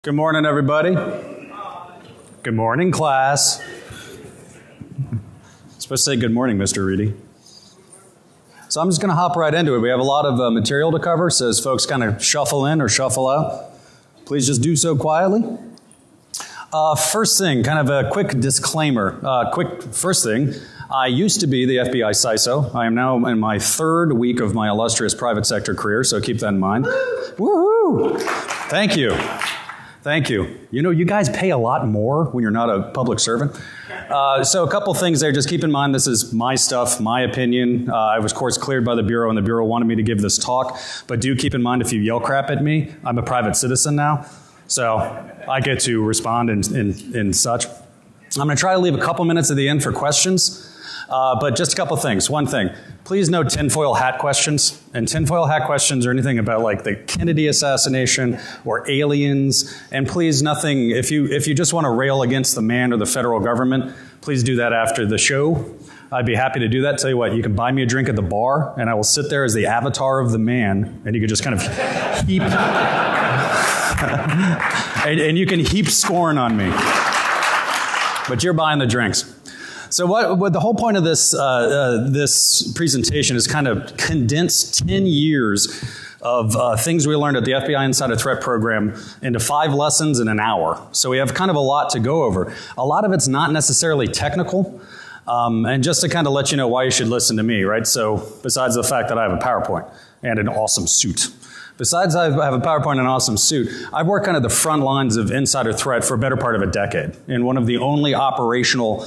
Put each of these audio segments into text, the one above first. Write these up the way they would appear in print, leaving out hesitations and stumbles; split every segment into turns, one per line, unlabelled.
Good morning, everybody. Good morning, class. I'm supposed to say good morning, Mr. Reidy. So I'm just going to hop right into it. We have a lot of material to cover, so as folks kind of shuffle in or shuffle out, please just do so quietly. First thing, kind of a quick disclaimer. First thing, I used to be the FBI CISO. I am now in my third week of my illustrious private sector career, so keep that in mind. Woohoo! Thank you. Thank you. You know, you guys pay a lot more when you're not a public servant. So a couple things there. Just keep in mind this is my stuff, my opinion. I was, of course, cleared by the Bureau, and the Bureau wanted me to give this talk. But do keep in mind if you yell crap at me, I'm a private citizen now. So I get to respond and such. I'm going to try to leave a couple minutes at the end for questions. But just a couple things. One thing, please no tinfoil hat questions. And tinfoil hat questions are anything about like the Kennedy assassination or aliens. And please nothing, if you just want to rail against the man or the federal government, please do that after the show. I'd be happy to do that. Tell you what, you can buy me a drink at the bar and I will sit there as the avatar of the man and you can just kind of heap, and you can heap scorn on me. But you're buying the drinks. So what the whole point of this this presentation is kind of condensed 10 years of things we learned at the FBI Insider Threat Program into 5 lessons in an hour. So we have kind of a lot to go over. A lot of it's not necessarily technical. And just to kind of let you know why you should listen to me, right? So besides the fact that I have a PowerPoint and an awesome suit. Besides I have a PowerPoint and an awesome suit, I've worked kind of the front lines of insider threat for a better part of a decade in one of the only operational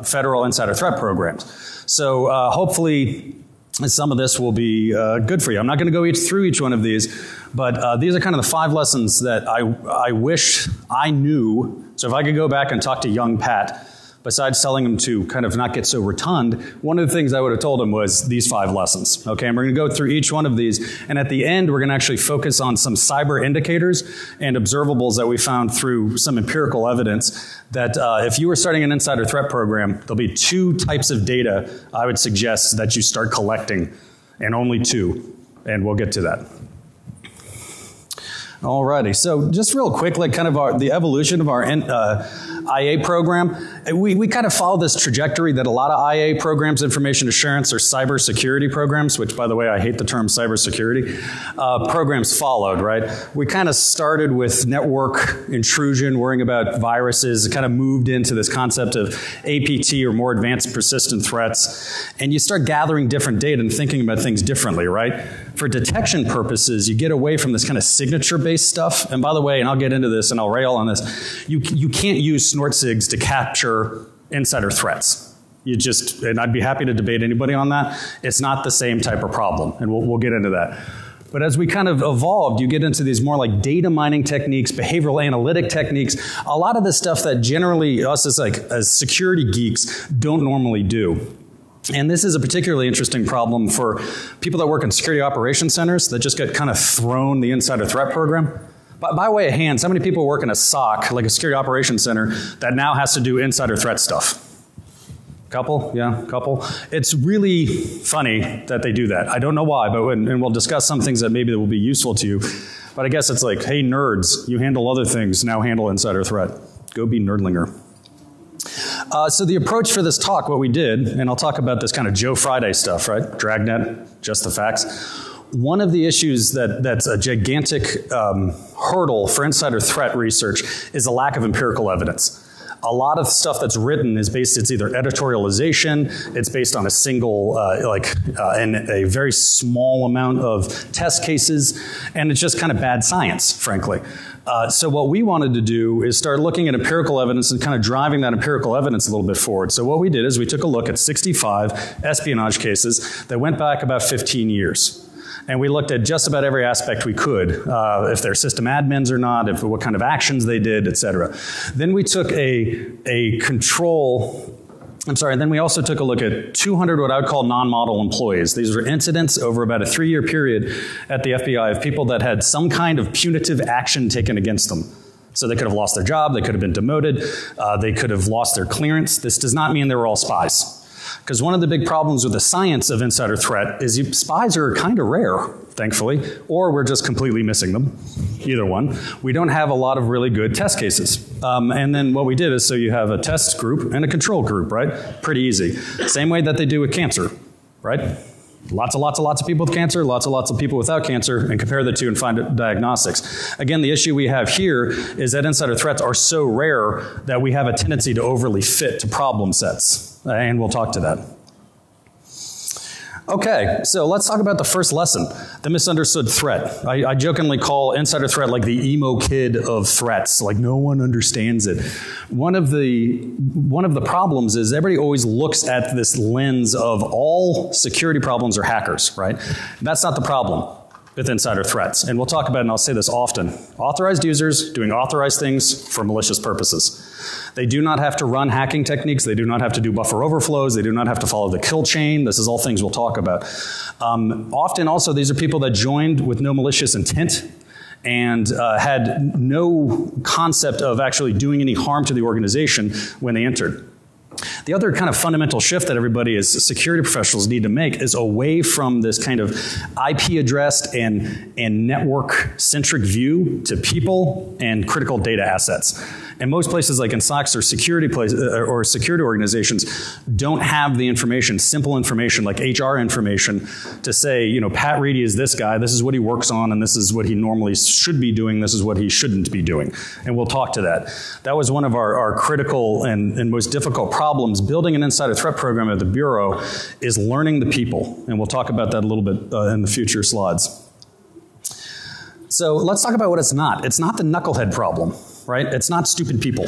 federal insider threat programs. So hopefully some of this will be good for you. I'm not going to go through each one of these, but these are kind of the 5 lessons that I wish I knew. So if I could go back and talk to young Pat, besides telling him to kind of not get so rotund, one of the things I would have told him was these 5 lessons. Okay, and we're going to go through each one of these, and at the end we're going to actually focus on some cyber indicators and observables that we found through some empirical evidence that if you were starting an insider threat program, there'll be 2 types of data I would suggest that you start collecting, and only 2, and we'll get to that. Alrighty, so just real quick, like kind of the evolution of our IA program. We kind of follow this trajectory that a lot of IA programs, information assurance or cybersecurity programs, which by the way, I hate the term cybersecurity, programs followed, right? We kind of started with network intrusion, worrying about viruses, kind of moved into this concept of APT or more advanced persistent threats. And you start gathering different data and thinking about things differently, right? For detection purposes, you get away from this kind of signature-based stuff. And by the way, and I'll get into this and I'll rail on this, you can't use snort sigs to capture insider threats. You just, and I'd be happy to debate anybody on that. It's not the same type of problem, and we'll get into that. But as we kind of evolved, you get into these more like data mining techniques, behavioral analytic techniques, a lot of the stuff that generally us as security geeks don't normally do. And this is a particularly interesting problem for people that work in security operations centers that just get kind of thrown the insider threat program. By way of hands, how many people work in a SOC, like a security operations center, that now has to do insider threat stuff? Couple? Yeah, couple. It's really funny that they do that. I don't know why, but and we'll discuss some things that maybe that will be useful to you. But I guess it's like, hey nerds, you handle other things, now handle insider threat. Go be nerdlinger. So the approach for this talk, what we did, and I'll talk about this kind of Joe Friday stuff, right? Dragnet, just the facts. One of the issues that's a gigantic hurdle for insider threat research is a lack of empirical evidence. A lot of stuff that's written is based, it's either editorialization, it's based on a single, and a very small amount of test cases, and it's just kind of bad science, frankly. So what we wanted to do is start looking at empirical evidence and kind of driving that empirical evidence a little bit forward. So what we did is we took a look at 65 espionage cases that went back about 15 years. And we looked at just about every aspect we could, if they're system admins or not, what kind of actions they did, et cetera. Then we took then we also took a look at 200 what I would call non-model employees. These were incidents over about a 3-year period at the FBI of people that had some kind of punitive action taken against them. So they could have lost their job, they could have been demoted, they could have lost their clearance. This does not mean they were all spies. Because one of the big problems with the science of insider threat is spies are kind of rare, thankfully, or we're just completely missing them. Either one. We don't have a lot of really good test cases. And then what we did is, so you have a test group and a control group, right? Pretty easy. Same way that they do with cancer, right? Lots of people with cancer, lots of people without cancer, and compare the two and find diagnostics. Again, the issue we have here is that insider threats are so rare that we have a tendency to overly fit to problem sets. And we'll talk to that. Okay, so let's talk about the first lesson, the misunderstood threat. I jokingly call insider threat like the emo kid of threats, like no one understands it. One of the problems is everybody always looks at this lens of all security problems are hackers, right? That's not the problem with insider threats. And we'll talk about it, and I'll say this often. Authorized users doing authorized things for malicious purposes. They do not have to run hacking techniques. They do not have to do buffer overflows. They do not have to follow the kill chain. This is all things we'll talk about. Often also, these are people that joined with no malicious intent and had no concept of actually doing any harm to the organization when they entered. The other kind of fundamental shift that everybody as security professionals need to make is away from this kind of IP addressed and network-centric view to people and critical data assets. And most places like in SOCs or security organizations don't have the information, simple information like HR information to say, you know, Pat Reidy is this guy, this is what he works on, and this is what he normally should be doing, this is what he shouldn't be doing. And we'll talk to that. That was one of our critical and most difficult problems. Building an insider threat program at the Bureau is learning the people. And we'll talk about that a little bit in the future slides. So let's talk about what it's not. It's not the knucklehead problem. Right? It's not stupid people.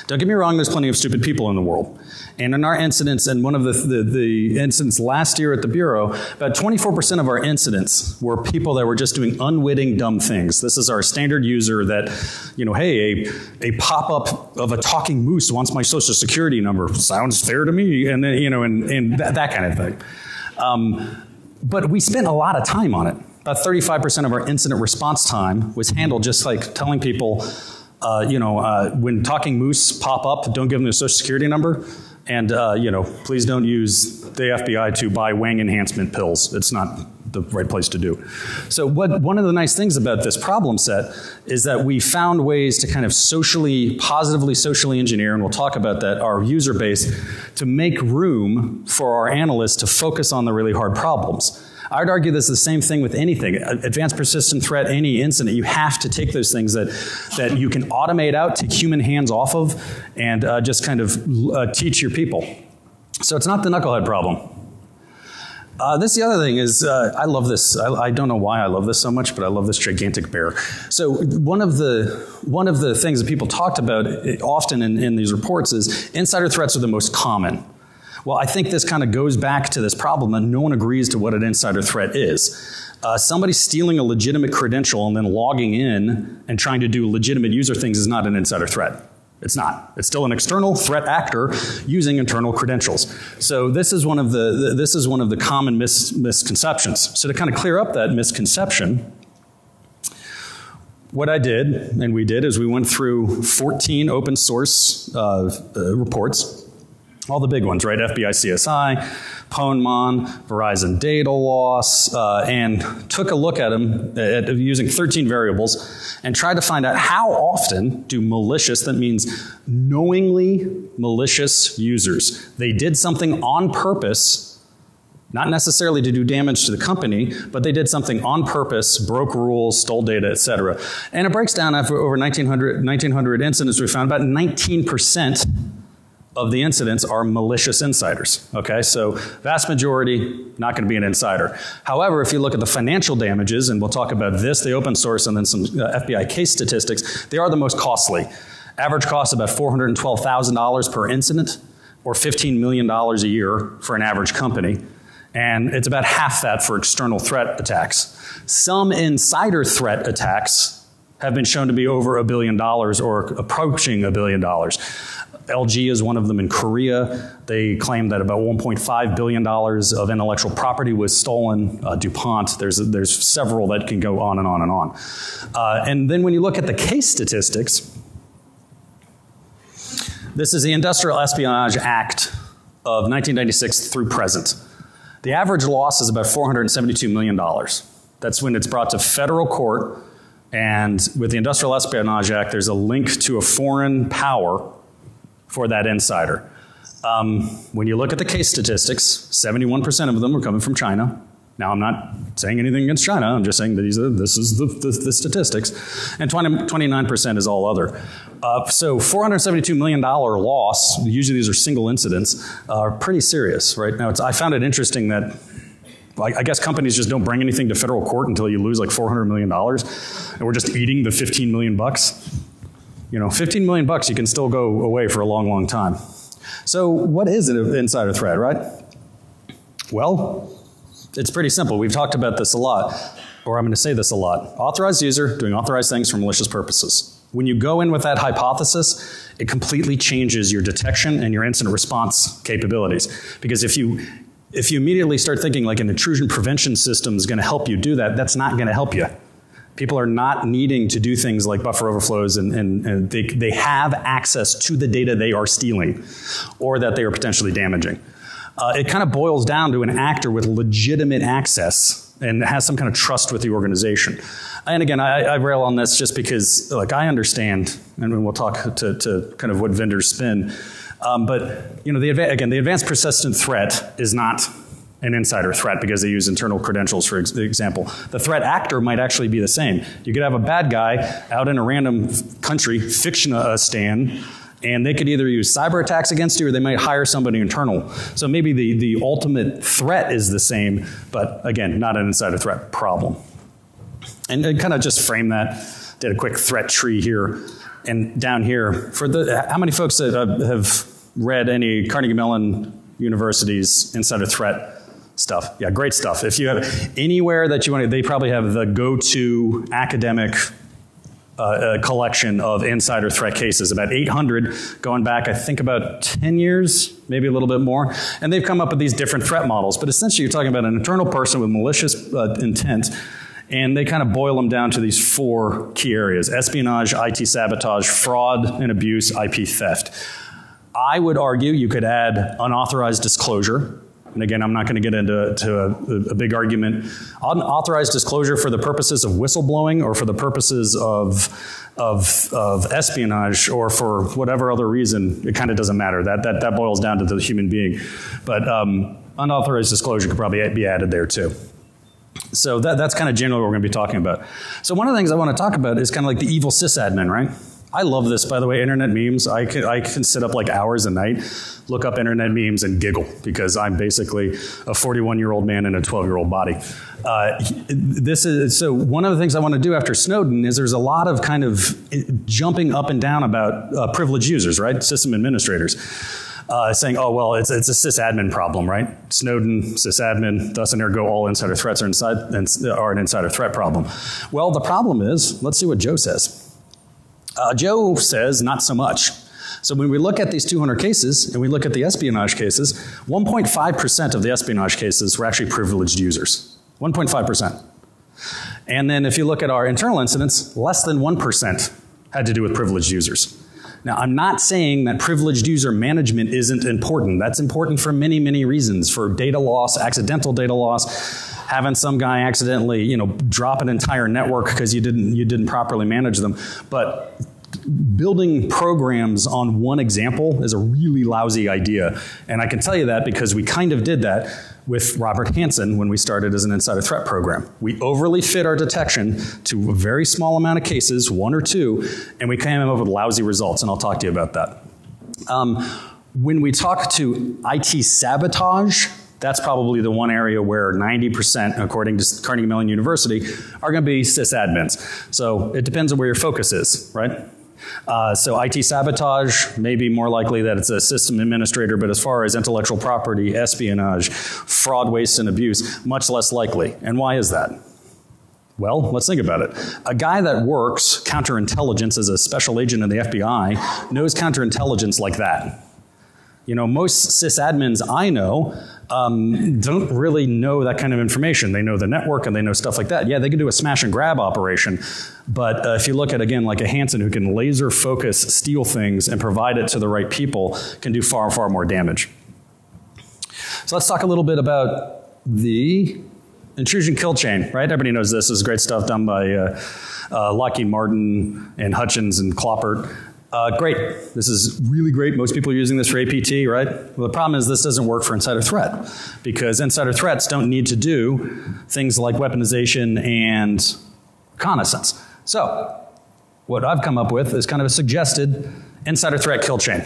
Don't get me wrong, there's plenty of stupid people in the world. And in our incidents, and one of the incidents last year at the Bureau, about 24% of our incidents were people that were just doing unwitting dumb things. This is our standard user that, you know, hey, a pop-up of a talking moose wants my social security number. Sounds fair to me. And then, you know, and that kind of thing. But we spent a lot of time on it. About 35% of our incident response time was handled just like telling people, when talking moose pop up, don't give them their social security number. And, please don't use the FBI to buy Wang enhancement pills. It's not the right place to do. So one of the nice things about this problem set is that we found ways to kind of positively socially engineer, and we'll talk about that, our user base to make room for our analysts to focus on the really hard problems. I would argue this is the same thing with anything. Advanced persistent threat, any incident, you have to take those things that you can automate out, take human hands off of, and just kind of teach your people. So it's not the knucklehead problem. This the other thing is, I love this. I don't know why I love this so much, but I love this gigantic bear. So one of the things that people talked about often in these reports is insider threats are the most common. Well, I think this kind of goes back to this problem that no one agrees to what an insider threat is. Somebody stealing a legitimate credential and then logging in and trying to do legitimate user things is not an insider threat. It's not. It's still an external threat actor using internal credentials. So this is one of the common misconceptions. So to kind of clear up that misconception, what I did and we did is we went through 14 open source reports. All the big ones, right? FBI CSI, PwnMon, Verizon data loss, and took a look at them using 13 variables and tried to find out how often do malicious, that means knowingly malicious users, they did something on purpose, not necessarily to do damage to the company, but they did something on purpose, broke rules, stole data, et cetera. And it breaks down after over 1,900 incidents, we found about 19% of the incidents are malicious insiders, okay? So vast majority, not going to be an insider. However, if you look at the financial damages, and we'll talk about this, the open source, and then some FBI case statistics, they are the most costly. Average cost about $412,000 per incident, or $15 million a year for an average company. And it's about half that for external threat attacks. Some insider threat attacks have been shown to be over $1 billion or approaching $1 billion. LG is one of them in Korea. They claim that about $1.5 billion of intellectual property was stolen. DuPont, there's several that can go on and on and on. And then when you look at the case statistics, this is the Industrial Espionage Act of 1996 through present. The average loss is about $472 million. That's when it's brought to federal court, and with the Industrial Espionage Act, there's a link to a foreign power for that insider. When you look at the case statistics, 71% of them are coming from China. Now, I'm not saying anything against China. I'm just saying that this is the statistics. And 29% is all other. So $472 million loss, usually these are single incidents, are pretty serious, right? Now, I found it interesting that I guess companies just don't bring anything to federal court until you lose like $400 million. And we're just eating the 15 million bucks. You know, 15 million bucks, you can still go away for a long, long time. So what is an insider threat, right? Well, it's pretty simple. We've talked about this a lot, or I'm going to say this a lot. Authorized user doing authorized things for malicious purposes. When you go in with that hypothesis, it completely changes your detection and your incident response capabilities. Because if you immediately start thinking like an intrusion prevention system is going to help you do that, that's not going to help you. People are not needing to do things like buffer overflows, and they have access to the data they are stealing or that they are potentially damaging. It kind of boils down to an actor with legitimate access and has some kind of trust with the organization. And again, I rail on this just because, like, I understand, and we'll talk to kind of what vendors spin, but you know, the advanced persistent threat is not an insider threat because they use internal credentials, for example. The threat actor might actually be the same. You could have a bad guy out in a random country, fiction a stan, and they could either use cyber attacks against you or they might hire somebody internal. So maybe the ultimate threat is the same, but again, not an insider threat problem. And kind of just frame that, did a quick threat tree here. And down here, how many folks have read any Carnegie Mellon University's insider threat stuff? Yeah, great stuff. If you have anywhere that you want to, they probably have the go-to academic collection of insider threat cases, about 800 going back, I think about 10 years, maybe a little bit more. And they've come up with these different threat models. But essentially you're talking about an internal person with malicious intent, and they kind of boil them down to these four key areas: espionage, IT sabotage, fraud and abuse, IP theft. I would argue you could add unauthorized disclosure. And again, I'm not going to get into a big argument. Unauthorized disclosure for the purposes of whistleblowing or for the purposes of espionage or for whatever other reason, it kind of doesn't matter. That boils down to the human being. But unauthorized disclosure could probably be added there too. So that's kind of generally what we're going to be talking about. So one of the things I want to talk about is kind of like the evil sysadmin, right? I love this, by the way, internet memes. I can sit up like hours a night, look up internet memes and giggle because I'm basically a 41-year-old man in a 12-year-old body. So one of the things I want to do after Snowden is there's a lot of kind of jumping up and down about privileged users, right? System administrators. Saying, oh, well, it's a sysadmin problem, right? Snowden, sysadmin, thus and ergo all insider threats are an insider threat problem. Well, the problem is, let's see what Joe says. Joe says not so much. So when we look at these 200 cases and we look at the espionage cases, 1.5% of the espionage cases were actually privileged users. 1.5%. And then if you look at our internal incidents, less than 1% had to do with privileged users. Now, I'm not saying that privileged user management isn't important. That's important for many, many reasons. For data loss, accidental data loss, having some guy accidentally, you know, drop an entire network because you didn't properly manage them. But building programs on one example is a really lousy idea. And I can tell you that because we kind of did that with Robert Hansen when we started as an insider threat program. We overly fit our detection to a very small amount of cases, one or two, and we came up with lousy results, and I'll talk to you about that. When we talk to IT sabotage, that's probably the one area where 90%, according to Carnegie Mellon University, are going to be sysadmins. So it depends on where your focus is, right? So IT sabotage may be more likely that it's a system administrator, but as far as intellectual property, espionage, fraud, waste, and abuse, much less likely. And why is that? Well, let's think about it. A guy that works counterintelligence as a special agent in the FBI knows counterintelligence like that. You know, most sysadmins I know don't really know that kind of information. They know the network and they know stuff like that. Yeah, they can do a smash and grab operation. But if you look at, again, like a Hansen who can laser focus, steal things, and provide it to the right people, can do far, far more damage. So let's talk a little bit about the intrusion kill chain, right? Everybody knows this. This is great stuff done by Lockheed Martin and Hutchins and Cloppert. Great. This is really great. Most people are using this for APT, right? Well, the problem is this doesn't work for insider threat because insider threats don't need to do things like weaponization and reconnaissance. So what I've come up with is kind of a suggested insider threat kill chain.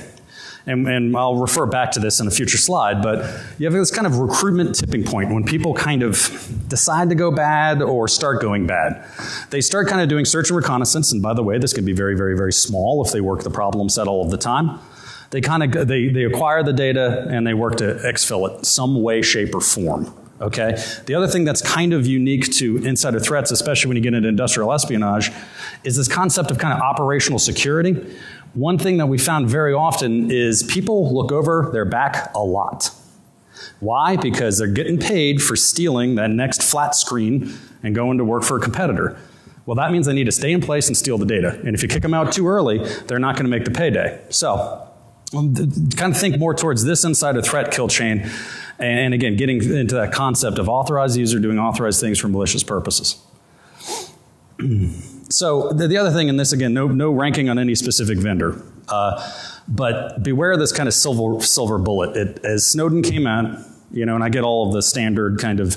And I'll refer back to this in a future slide, but you have this kind of recruitment tipping point when people kind of decide to go bad or start going bad. They start kind of doing search and reconnaissance, and by the way, this can be very, very, very small if they work the problem set all of the time. They acquire the data and they work to exfil it some way, shape, or form. Okay? The other thing that's kind of unique to insider threats, especially when you get into industrial espionage, is this concept of kind of operational security. One thing that we found very often is people look over their back a lot. Why? Because they're getting paid for stealing that next flat screen and going to work for a competitor. Well, that means they need to stay in place and steal the data. And if you kick them out too early, they're not going to make the payday. So, kind of think more towards this insider threat kill chain. And again, getting into that concept of authorized user doing authorized things for malicious purposes. So the other thing in this, again, no ranking on any specific vendor, but beware of this kind of silver bullet. As Snowden came out, you know, and I get all of the standard kind of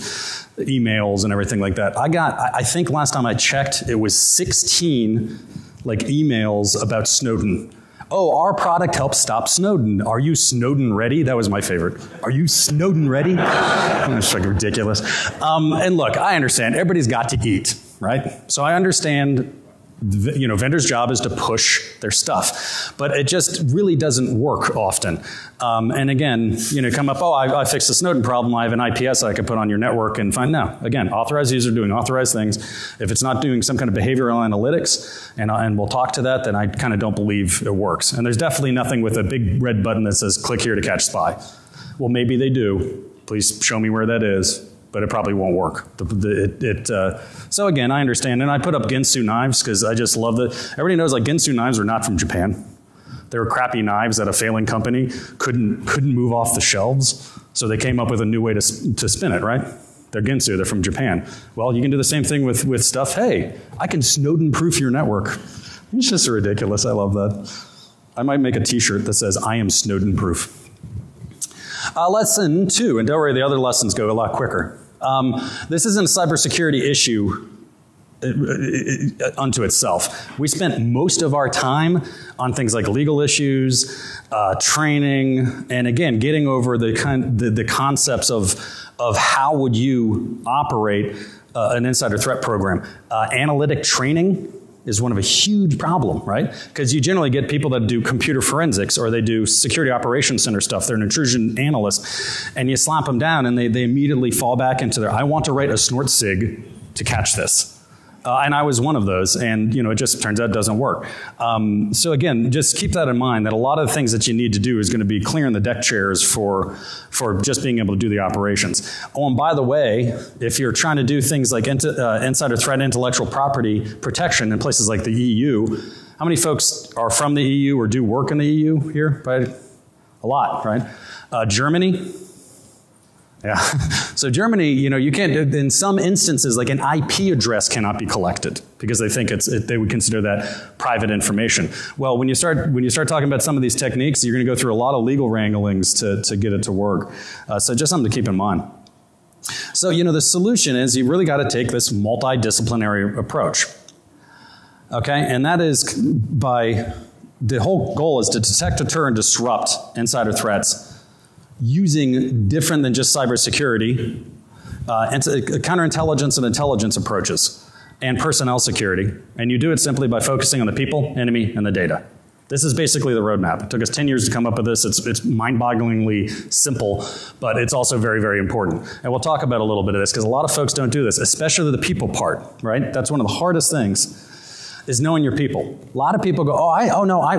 emails and everything like that. I think last time I checked, it was 16 like emails about Snowden. Oh, our product helps stop Snowden. Are you Snowden ready? That was my favorite. Are you Snowden ready? That's like ridiculous. And look, I understand everybody's got to eat, right? So I understand, you know, vendors' job is to push their stuff, but it just really doesn't work often. And again, you know, come up, oh, I fixed the Snowden problem. I have an IPS I can put on your network and find. No, again, authorized user doing authorized things. If it's not doing some kind of behavioral analytics, and we'll talk to that, then I kind of don't believe it works. And there's definitely nothing with a big red button that says click here to catch spy. Well, maybe they do. Please show me where that is. But it probably won't work. So again, I understand, and I put up Ginsu knives because I just love that. Everybody knows like Ginsu knives are not from Japan. They were crappy knives that a failing company couldn't move off the shelves, so they came up with a new way to spin it, right? They're Ginsu, they're from Japan. Well, you can do the same thing with stuff. Hey, I can Snowden-proof your network. It's just ridiculous. I love that. I might make a T-shirt that says, I am Snowden-proof. Lesson 2, and don't worry, the other lessons go a lot quicker. This isn't a cybersecurity issue unto itself. We spent most of our time on things like legal issues, training, and again, getting over the concepts of how would you operate an insider threat program. Analytic training is one of a huge problem, right? Because you generally get people that do computer forensics or they do security operations center stuff. They're an intrusion analyst. And you slap them down and they immediately fall back into their, I want to write a snort sig to catch this. And I was one of those, and you know, it just turns out it doesn't work. So again, just keep that in mind, that a lot of the things that you need to do is going to be clearing the deck chairs for just being able to do the operations. Oh, and by the way, if you're trying to do things like insider threat intellectual property protection in places like the EU, how many folks are from the EU or do work in the EU here? Right? A lot, right? Germany. Yeah. So Germany, you know, you can't, in some instances, like an IP address cannot be collected because they think they would consider that private information. Well, when you start talking about some of these techniques, you're going to go through a lot of legal wranglings to get it to work. So just something to keep in mind. So, you know, the solution is you really got to take this multidisciplinary approach. Okay? And that is the whole goal is to detect, deter, and disrupt insider threats using different than just cybersecurity, counterintelligence and intelligence approaches, and personnel security. And you do it simply by focusing on the people, enemy, and the data. This is basically the roadmap. It took us 10 years to come up with this. It's mind-bogglingly simple, but it's also very, very important. And we'll talk about a little bit of this because a lot of folks don't do this, especially the people part, right? That's one of the hardest things, is knowing your people. A lot of people go,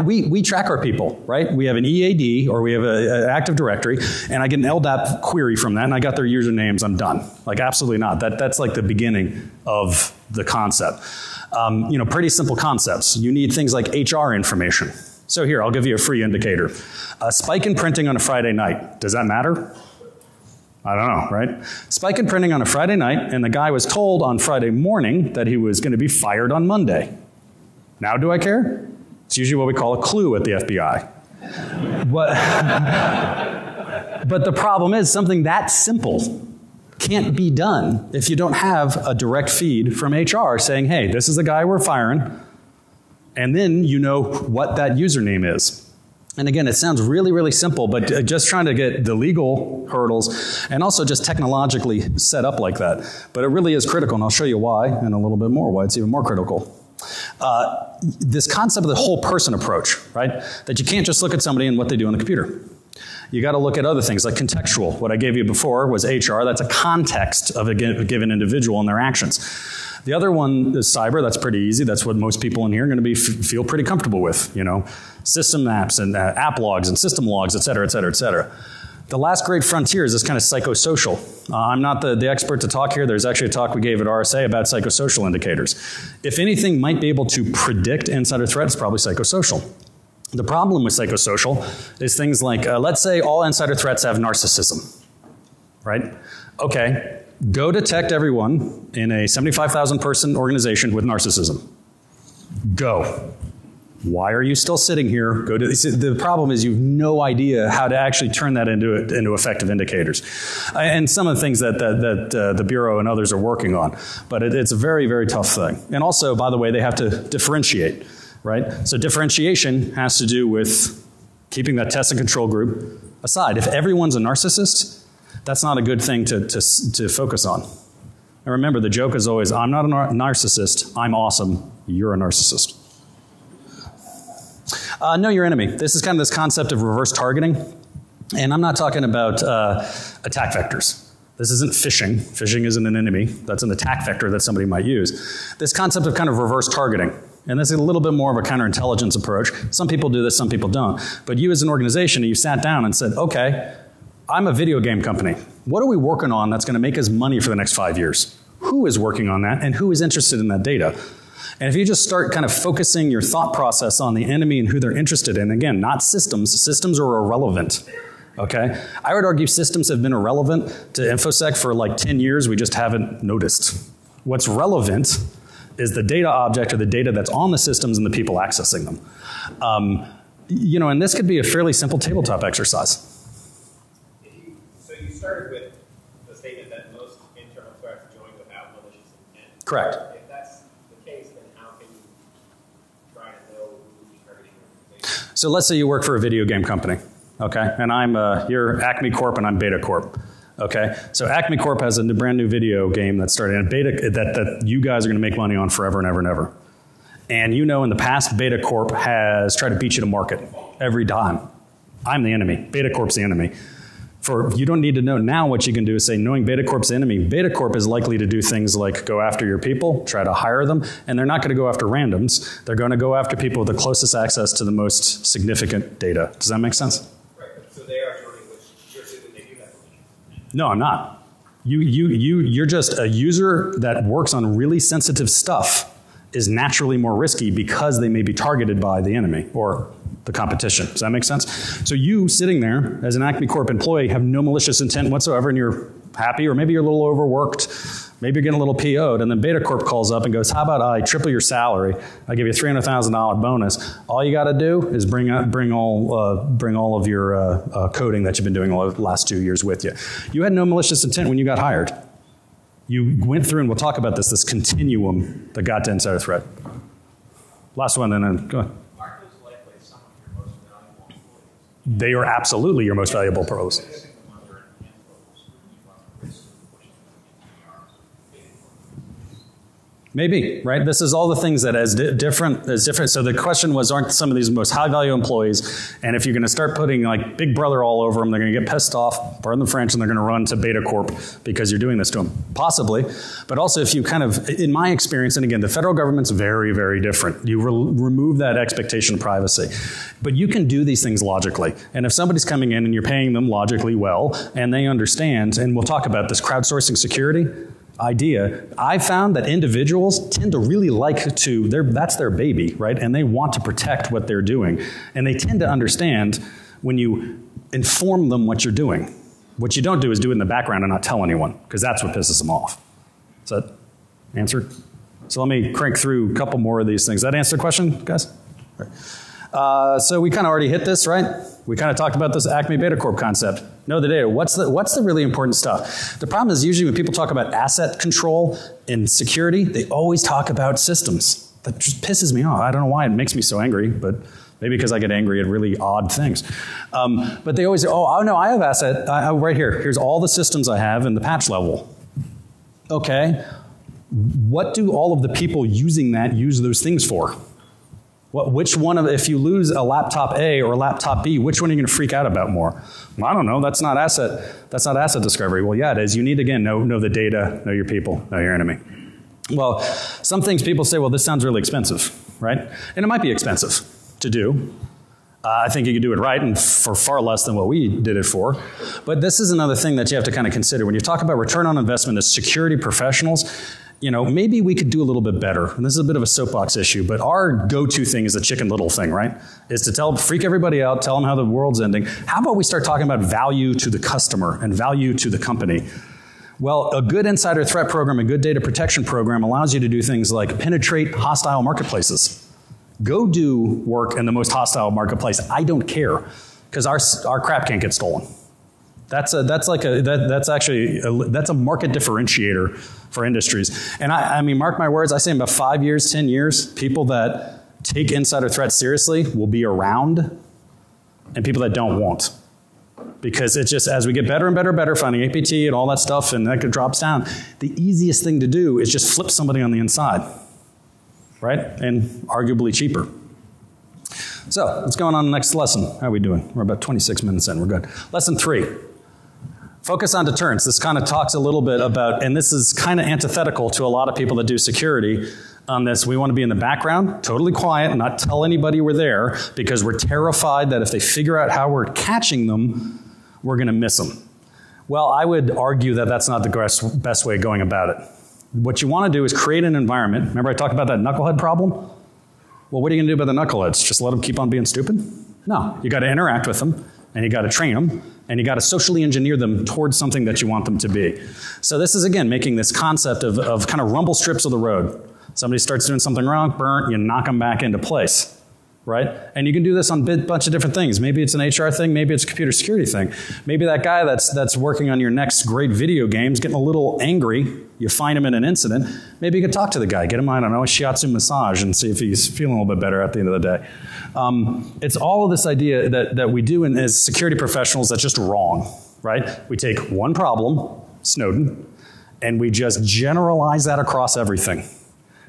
we track our people, right? We have an EAD or we have an Active Directory, and I get an LDAP query from that, and I got their usernames, I'm done. Like, absolutely not. That's like the beginning of the concept. You know, pretty simple concepts. You need things like HR information. So here, I'll give you a free indicator. A spike in printing on a Friday night, does that matter? I don't know, right? Spike in printing on a Friday night, and the guy was told on Friday morning that he was going to be fired on Monday. Now do I care? It's usually what we call a clue at the FBI. But the problem is something that simple can't be done if you don't have a direct feed from HR saying, hey, this is the guy we're firing, and then you know what that username is. And again, it sounds really, really simple, but just trying to get the legal hurdles and also just technologically set up like that. But it really is critical, and I'll show you why and a little bit more why it's even more critical. This concept of the whole person approach, right? That you can't just look at somebody and what they do on the computer. You got to look at other things like contextual. What I gave you before was HR. That's a context of a given individual and their actions. The other one is cyber. That's pretty easy. That's what most people in here are going to feel pretty comfortable with. You know, system maps and app logs and system logs, et cetera, et cetera, et cetera. The last great frontier is this kind of psychosocial. I'm not the expert to talk here. There's actually a talk we gave at RSA about psychosocial indicators. If anything might be able to predict insider threat, it's probably psychosocial. The problem with psychosocial is things like, let's say all insider threats have narcissism, right? Okay. Go detect everyone in a 75,000 person organization with narcissism. Go. Why are you still sitting here? Go to the problem is you have no idea how to actually turn that into effective indicators. And some of the things that the Bureau and others are working on. But it's a very, very tough thing. And also, by the way, they have to differentiate, right? So differentiation has to do with keeping that test and control group aside. If everyone's a narcissist, that's not a good thing to focus on. And remember, the joke is always, I'm not a narcissist, I'm awesome, you're a narcissist. Know your enemy. This is kind of this concept of reverse targeting. And I'm not talking about attack vectors. This isn't phishing. Phishing isn't an enemy. That's an attack vector that somebody might use. This concept of kind of reverse targeting. And this is a little bit more of a counterintelligence approach. Some people do this, some people don't. But you as an organization, you sat down and said, okay, I'm a video game company. What are we working on that's going to make us money for the next 5 years? Who is working on that and who is interested in that data? And if you just start kind of focusing your thought process on the enemy and who they're interested in, again, not systems. Systems are irrelevant, okay? I would argue systems have been irrelevant to InfoSec for like 10 years. We just haven't noticed. What's relevant is the data object or the data that's on the systems and the people accessing them. You know, and this could be a fairly simple tabletop exercise.
So you started with the statement that most internal threats join without malicious intent.
Correct.
If that's the case, then how can you try to know who's targeting your organization?
So let's say you work for a video game company, okay? And you're Acme Corp and I'm Beta Corp. Okay, so Acme Corp has a brand new video game that's starting a beta that you guys are going to make money on forever and ever and ever. And you know in the past, Beta Corp has tried to beat you to market every time. I'm the enemy. Beta Corp's the enemy. You don't need to know now. What you can do is say, knowing Beta Corp's the enemy, Beta Corp is likely to do things like go after your people, try to hire them, and they're not going to go after randoms. They're going to go after people with the closest access to the most significant data. Does that make sense?
Right, so they are joining which you're saying that they do have.
No, I'm not. You're just a user that works on really sensitive stuff is naturally more risky because they may be targeted by the enemy or the competition. Does that make sense? So you sitting there as an Acme Corp employee have no malicious intent whatsoever and you're happy, or maybe you're a little overworked, maybe you're getting a little PO'd, and then Beta Corp calls up and goes, how about I triple your salary, I give you a $300,000 bonus. All you got to do is bring all of your coding that you've been doing the last 2 years with you. You had no malicious intent when you got hired. You went through, and we'll talk about this continuum that got to insider threat. Last one, and then go ahead.
Aren't those likely some of your most valuable employees?
They are absolutely your most valuable pros. Maybe, right? This is all the things that as different. So the question was, aren't some of these most high value employees? And if you're going to start putting like Big Brother all over them, they're going to get pissed off, pardon the French, and they're going to run to Beta Corp because you're doing this to them. Possibly. But also if you kind of, in my experience, and again, the federal government's very, very different. You remove that expectation of privacy. But you can do these things logically. And if somebody's coming in and you're paying them logically well, and they understand, and we'll talk about this crowdsourcing security idea, I found that individuals tend to really like to, that's their baby, right? And they want to protect what they're doing. And they tend to understand when you inform them what you're doing. What you don't do is do it in the background and not tell anyone, because that's what pisses them off. Is that answered? So let me crank through a couple more of these things. Does that answer the question, guys? All right. So we kind of already hit this, right? We kind of talked about this Acme Beta Corp concept. Know the data. What's the really important stuff? The problem is usually when people talk about asset control and security, they always talk about systems. That just pisses me off. I don't know why it makes me so angry, but maybe because I get angry at really odd things. But they always say, oh no, I have asset. Right here. Here's all the systems I have in the patch level. Okay. What do all of the people using that use those things for? Which one of, if you lose a laptop A or a laptop B, which one are you going to freak out about more? Well, I don't know. That's not asset discovery. Well, yeah, it is. You need, again, know the data, know your people, know your enemy. Well, some things people say, well, this sounds really expensive, right? And it might be expensive to do. I think you could do it right and for far less than what we did it for. But this is another thing that you have to kind of consider. When you talk about return on investment as security professionals, you know, maybe we could do a little bit better. And this is a bit of a soapbox issue, but our go-to thing is the Chicken Little thing, right? Is to freak everybody out, tell them how the world's ending. How about we start talking about value to the customer and value to the company? Well, a good insider threat program, a good data protection program allows you to do things like penetrate hostile marketplaces. Go do work in the most hostile marketplace. I don't care, because our crap can't get stolen. That's a market differentiator for industries. And I mean, mark my words, I say in about 5 years, 10 years, people that take insider threats seriously will be around, and people that don't won't. Because it's just, as we get better and better, finding APT and all that stuff, and that drops down, the easiest thing to do is just flip somebody on the inside, right? And arguably cheaper. So let's go on to the next lesson. How are we doing? We're about 26 minutes in. We're good. Lesson 3. Focus on deterrence. This kind of talks a little bit about, and this is kind of antithetical to a lot of people that do security on this. We want to be in the background, totally quiet, and not tell anybody we're there, because we're terrified that if they figure out how we're catching them, we're going to miss them. Well, I would argue that that's not the best way of going about it. What you want to do is create an environment. Remember I talked about that knucklehead problem? Well, what are you going to do about the knuckleheads? Just let them keep on being stupid? No. You got to interact with them, and you got to train them, and you got to socially engineer them towards something that you want them to be. So this is, again, making this concept of kind of rumble strips of the road. Somebody starts doing something wrong, burn, you knock them back into place. Right? And you can do this on a bunch of different things. Maybe it's an HR thing, maybe it's a computer security thing. Maybe that guy that's working on your next great video game is getting a little angry. You find him in an incident. Maybe you could talk to the guy, get him, I don't know, a shiatsu massage and see if he's feeling a little bit better at the end of the day. It's all of this idea that we do as security professionals that's just wrong, right? We take one problem, Snowden, and we just generalize that across everything.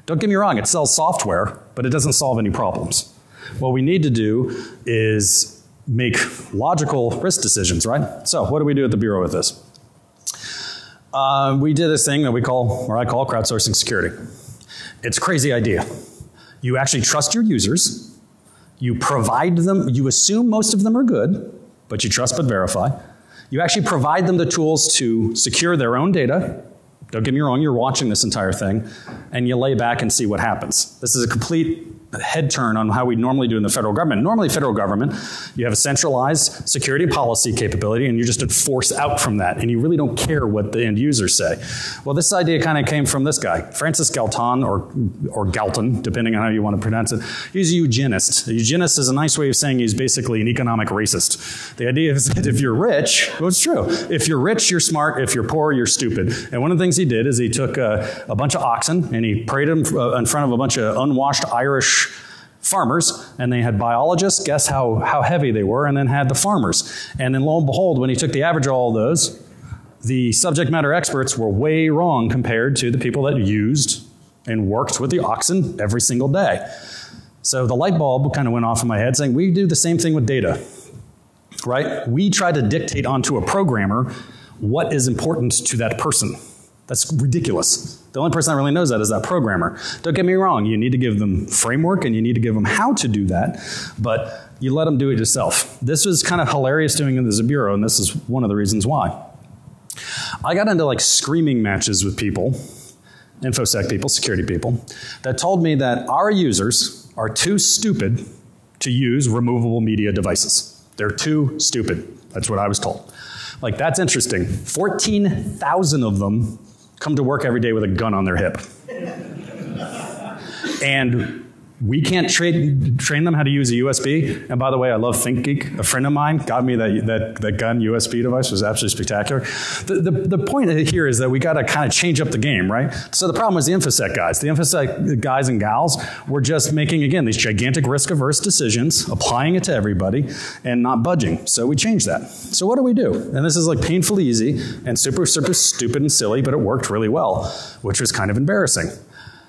Don't get me wrong, it sells software, but it doesn't solve any problems. What we need to do is make logical risk decisions, right? So what do we do at the Bureau with this? We did this thing that I call crowdsourcing security. It's a crazy idea. You actually trust your users. You provide them, you assume most of them are good, but you trust but verify. You actually provide them the tools to secure their own data. Don't get me wrong, you're watching this entire thing, and you lay back and see what happens. This is a complete head turn on how we normally do in the federal government. Normally federal government, you have a centralized security policy capability, and you just enforce out from that, and you really don't care what the end users say. Well, this idea kind of came from this guy, Francis Galton, or Galton, depending on how you want to pronounce it. He's a eugenist. A eugenist is a nice way of saying he's basically an economic racist. The idea is that if you're rich, well, it's true. If you're rich, you're smart. If you're poor, you're stupid. And one of the things he did is he took a bunch of oxen, and he paraded them in front of a bunch of unwashed Irish farmers, and they had biologists guess how heavy they were, and then had the farmers. And then lo and behold, when he took the average of all of those, the subject matter experts were way wrong compared to the people that used and worked with the oxen every single day. So the light bulb kind of went off in my head saying, we do the same thing with data, right? We try to dictate onto a programmer what is important to that person. That's ridiculous. The only person that really knows that is that programmer. Don't get me wrong, you need to give them framework and you need to give them how to do that, but you let them do it yourself. This was kind of hilarious doing it as a bureau, and this is one of the reasons why. I got into like screaming matches with people, InfoSec people, security people, that told me that our users are too stupid to use removable media devices. They're too stupid. That's what I was told. Like, that's interesting. 14,000 of them come to work every day with a gun on their hip. And we can't train them how to use a USB. And by the way, I love ThinkGeek. A friend of mine got me that gun USB device. It was absolutely spectacular. The point here is that we got to kind of change up the game, right? So the problem was the InfoSec guys. The InfoSec guys and gals were just making, again, these gigantic risk-averse decisions, applying it to everybody, and not budging. So we changed that. So what do we do? And this is like painfully easy and super, super stupid and silly, but it worked really well, which was kind of embarrassing.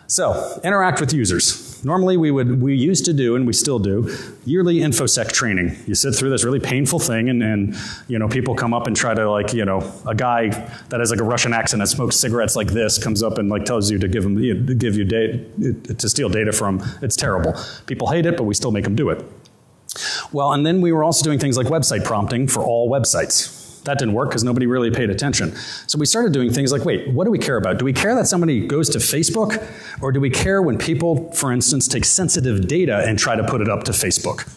So, interact with users. Normally we used to do, and we still do, yearly InfoSec training. You sit through this really painful thing and you know, people come up and try to, like, you know, a guy that has like a Russian accent that smokes cigarettes like this comes up and like tells you to give him, you know, to give you data, to steal data from him. It's terrible. People hate it, but we still make them do it. Well, and then we were also doing things like website prompting for all websites. That didn't work because nobody really paid attention. So we started doing things like, wait, what do we care about? Do we care that somebody goes to Facebook? Or do we care when people, for instance, take sensitive data and try to put it up to Facebook?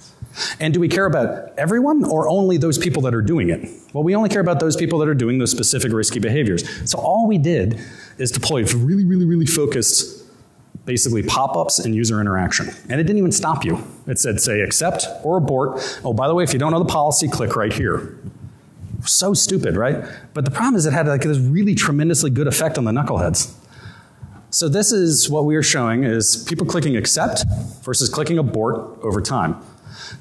And do we care about everyone or only those people that are doing it? Well, we only care about those people that are doing those specific risky behaviors. So all we did is deploy really, really, really focused, basically pop-ups and user interaction. And it didn't even stop you. It said, say, accept or abort. Oh, by the way, if you don't know the policy, click right here. So stupid, right? But the problem is it had like this really tremendously good effect on the knuckleheads. So this is what we are showing is people clicking accept versus clicking abort over time.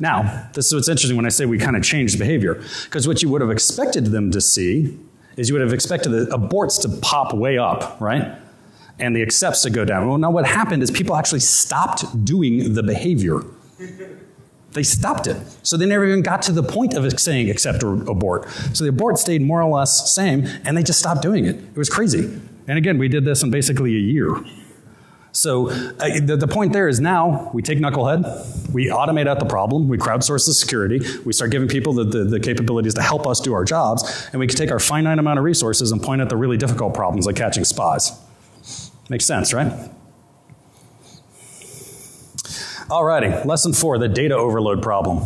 Now, this is what's interesting when I say we kind of changed behavior, because what you would have expected them to see is you would have expected the aborts to pop way up, right? And the accepts to go down. Well, now what happened is people actually stopped doing the behavior. They stopped it. So they never even got to the point of saying accept or abort. So the abort stayed more or less same, and they just stopped doing it. It was crazy. And again, we did this in basically a year. So the point there is now we take Knucklehead, we automate out the problem, we crowdsource the security, we start giving people the capabilities to help us do our jobs, and we can take our finite amount of resources and point at the really difficult problems like catching spies. Makes sense, right? Alrighty, lesson 4, the data overload problem.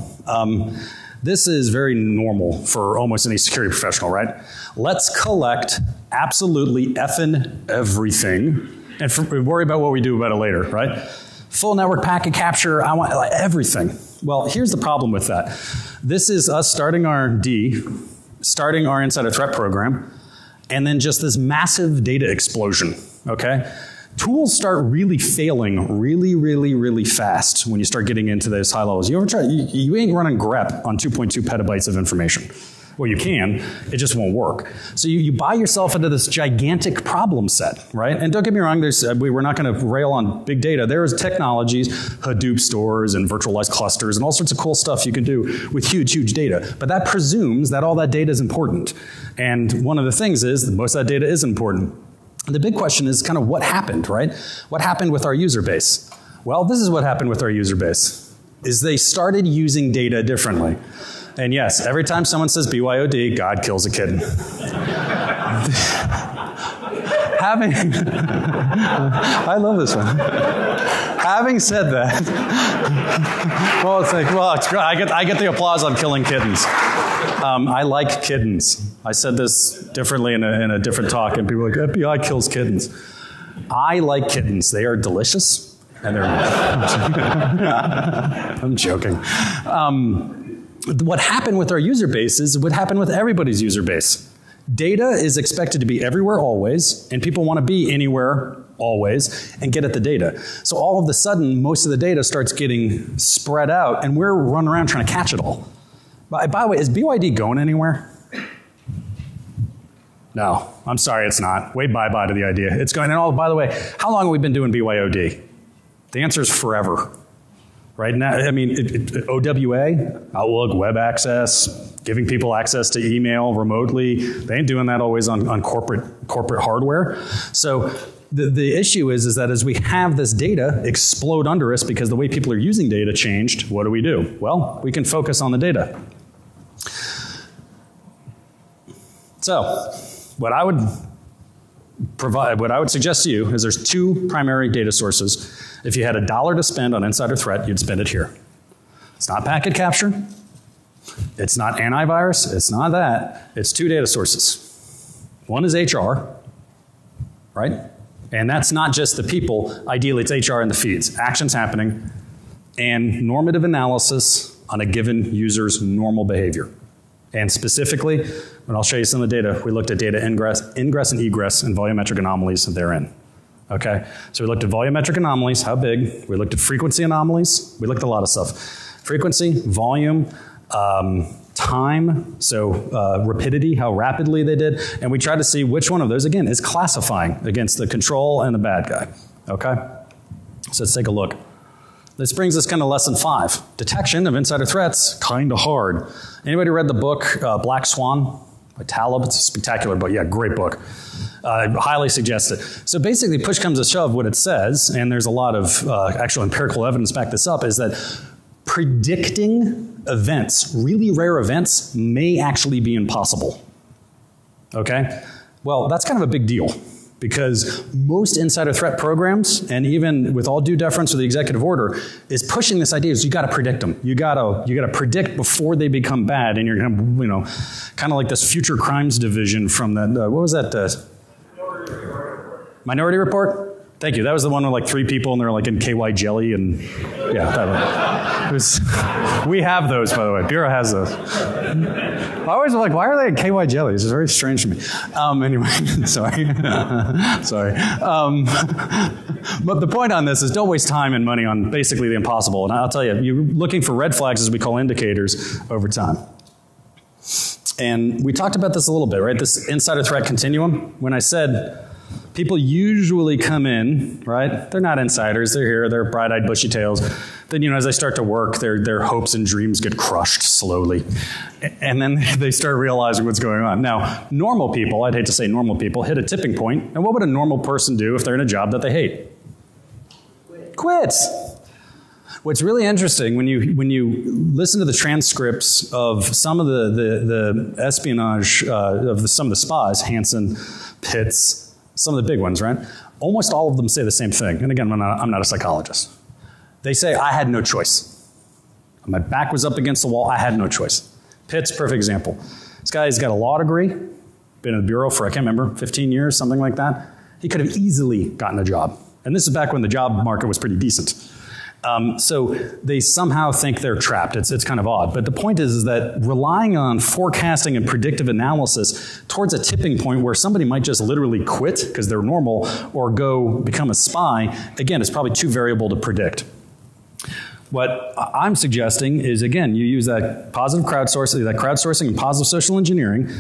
This is very normal for almost any security professional, right? Let's collect absolutely effing everything and worry about what we do about it later, right? Full network packet capture, I want everything. Well, here's the problem with that. This is us starting our starting our insider threat program, and then just this massive data explosion, okay? Tools start really failing really fast when you start getting into those high levels. You ever try, you ain't running grep on 2.2 petabytes of information. Well, you can, it just won't work. So you buy yourself into this gigantic problem set, right? And don't get me wrong, we're not going to rail on big data. There's technologies, Hadoop stores and virtualized clusters and all sorts of cool stuff you can do with huge data. But that presumes that all that data is important. And one of the things is that most of that data is important. The big question is kind of what happened, right? What happened with our user base? Well, this is what happened with our user base, is they started using data differently. And yes, every time someone says BYOD, God kills a kitten. I love this one. Having said that, well, it's like, well, it's great. I get the applause on killing kittens. I like kittens. I said this differently in a different talk, and people are like, FBI kills kittens. I like kittens. They are delicious, and they're. I'm joking. What happened with our user base is what happened with everybody's user base. Data is expected to be everywhere always, and people want to be anywhere always and get at the data. So all of a sudden, most of the data starts getting spread out, and we're running around trying to catch it all. By the way, is BYD going anywhere? No, I'm sorry, it's not. Wave bye-bye to the idea. It's going, and by the way, how long have we been doing BYOD? The answer is forever. Right now, I mean, OWA, Outlook, web access, giving people access to email remotely. They ain't doing that always on corporate hardware. So the issue is that as we have this data explode under us because the way people are using data changed, what do? Well, we can focus on the data. So what I would suggest to you is there's 2 primary data sources. If you had $1 to spend on insider threat, you'd spend it here. It's not packet capture. It's not antivirus. It's not that. It's two data sources. One is HR, right? And that's not just the people. Ideally, it's HR in the feeds. Actions happening and normative analysis on a given user's normal behavior. And specifically, and I'll show you some of the data, we looked at data ingress and egress and volumetric anomalies therein. Okay, so we looked at volumetric anomalies, how big. We looked at frequency anomalies. We looked at a lot of stuff. Frequency, volume, time, so rapidity, how rapidly they did. And we tried to see which one of those, again, is classifying against the control and the bad guy. Okay, so let's take a look. This brings us kind of lesson 5. Detection of insider threats, kind of hard. Anybody read the book Black Swan by Taleb? It's a spectacular book. Yeah, great book. I highly suggest it. So basically, push comes to shove, what it says, and there's a lot of actual empirical evidence to back this up, is that predicting events, really rare events, may actually be impossible. Okay? Well, that's kind of a big deal, because most insider threat programs, and even with all due deference to the executive order, is pushing this idea is you got to predict them. You got to predict before they become bad, and you're going to, you know, kind of like this future crimes division from that. What was that? Minority Report. Thank you. That was the one with like 3 people and they're like in KY jelly and yeah. That was, we have those, by the way. Bureau has those. I always like, why are they in KY jelly? It's very strange to me. Anyway, sorry. Sorry. But the point on this is don't waste time and money on basically the impossible. And I'll tell you, you're looking for red flags, as we call indicators, over time. And we talked about this a little bit, right? This insider threat continuum. When I said people usually come in, right? They're not insiders. They're here. They're bright-eyed, bushy-tails. Then, you know, as they start to work, their hopes and dreams get crushed slowly. And then they start realizing what's going on. Now, normal people, I'd hate to say normal people, hit a tipping point. And what would a normal person do if they're in a job that they hate? Quits. What's really interesting, when you listen to the transcripts of some of the espionage of some of the spies, Hansen, Pitts, some of the big ones, right? Almost all of them say the same thing. And again, I'm not a psychologist. They say, I had no choice. My back was up against the wall. I had no choice. Pitts, perfect example. This guy's got a law degree, been in the bureau for, I can't remember, 15 years, something like that. He could have easily gotten a job. And this is back when the job market was pretty decent. So they somehow think they're trapped. It's kind of odd. But the point is that relying on forecasting and predictive analysis towards a tipping point where somebody might just literally quit because they're normal or go become a spy, again, it's probably too variable to predict. What I'm suggesting is, again, you use that positive crowdsourcing and positive social engineering,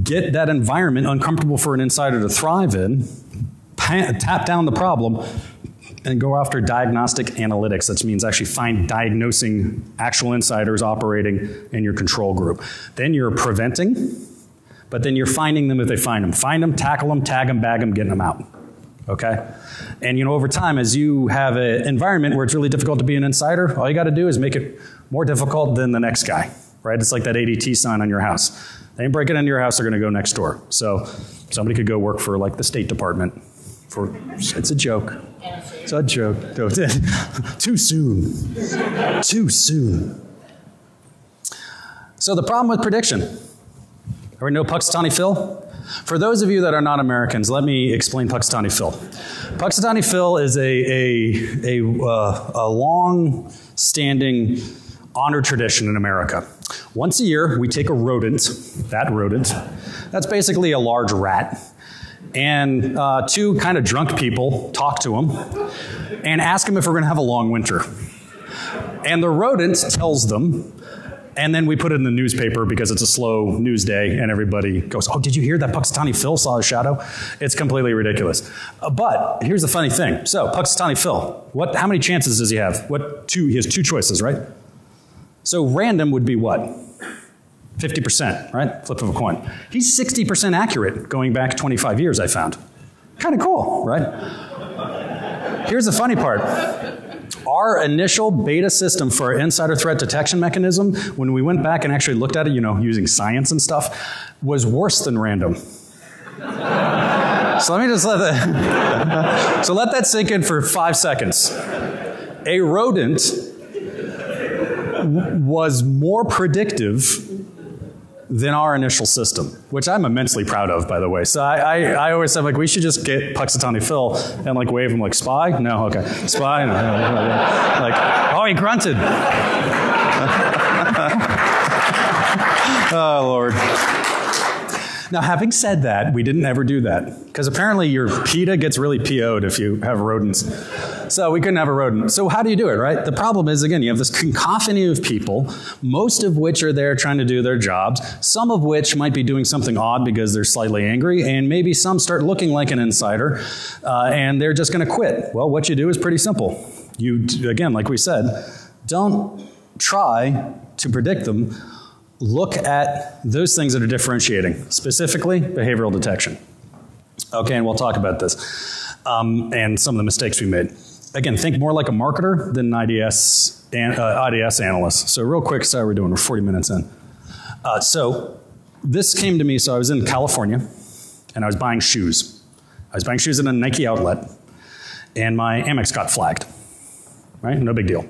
get that environment uncomfortable for an insider to thrive in, tap down the problem, and go after diagnostic analytics. That means actually diagnosing actual insiders operating in your control group. Then you're preventing, but then you're finding them if they find them. Find them, tackle them, tag them, bag them, getting them out. Okay? And you know, over time, as you have an environment where it's really difficult to be an insider, all you got to do is make it more difficult than the next guy. Right? It's like that ADT sign on your house. They ain't breaking into your house, they're going to go next door. So somebody could go work for like the State Department. It's a joke. It's a joke. Too soon. Too soon. So the problem with prediction. Everybody know Puxatony Phil? For those of you that are not Americans, let me explain Puxatony Phil. Puxatony Phil is a long-standing honor tradition in America. Once a year, we take a rodent, that's basically a large rat, and 2 kind of drunk people talk to him and ask him if we're going to have a long winter. And the rodent tells them, and then we put it in the newspaper because it's a slow news day and everybody goes, oh, did you hear that Puxatony Phil saw a shadow? It's completely ridiculous. But here's the funny thing. So Puxatony Phil, how many chances does he have? He has 2 choices, right? So random would be what? 50%, right? Flip of a coin. He's 60% accurate going back 25 years, I found. Kind of cool, right? Here's the funny part. Our initial beta system for our insider threat detection mechanism, when we went back and actually looked at it, you know, using science and stuff, was worse than random. So let me just let that sink in for 5 seconds. A rodent was more predictive than our initial system, which I'm immensely proud of, by the way. So I always said, like, we should just get Puxatony Phil and, like, wave him like, spy? No, okay. Spy? No. Like, oh, he grunted. Oh, Lord. Now, having said that, we didn't ever do that, because apparently your PETA gets really PO'd if you have rodents. So we couldn't have a rodent. So how do you do it, right? The problem is, again, you have this cacophony of people, most of which are there trying to do their jobs, some of which might be doing something odd because they're slightly angry, and maybe some start looking like an insider, and they're just going to quit. Well, what you do is pretty simple. You, again, like we said, don't try to predict them. Look at those things that are differentiating, specifically behavioral detection. Okay, and we'll talk about this and some of the mistakes we made. Again, think more like a marketer than an IDS analyst. So real quick, sorry we're doing, we're 40 minutes in. So this came to me, so I was in California and I was buying shoes. I was buying shoes at a Nike outlet and my Amex got flagged, right? No big deal.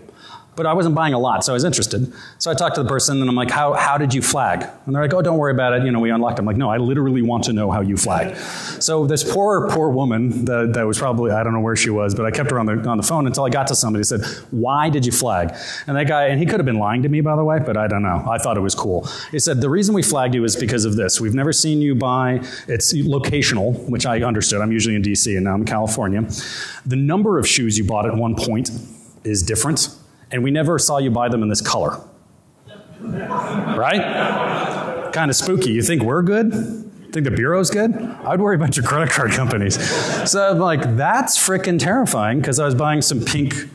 But I wasn't buying a lot, so I was interested. So I talked to the person, and I'm like, how did you flag? And they're like, oh, don't worry about it. You know, we unlocked it. I'm like, no, I literally want to know how you flagged. So this poor woman that was probably, I don't know where she was, but I kept her on the phone until I got to somebody who said, why did you flag? And that guy, and he could have been lying to me, by the way, but I don't know. I thought it was cool. He said, the reason we flagged you is because of this. We've never seen you buy, it's locational, which I understood. I'm usually in DC, and now I'm in California. The number of shoes you bought at one point is different. And we never saw you buy them in this color. Right? Kind of spooky. You think we're good? Think the Bureau's good? I'd worry about your credit card companies. So I'm like, that's freaking terrifying, because I was buying some pink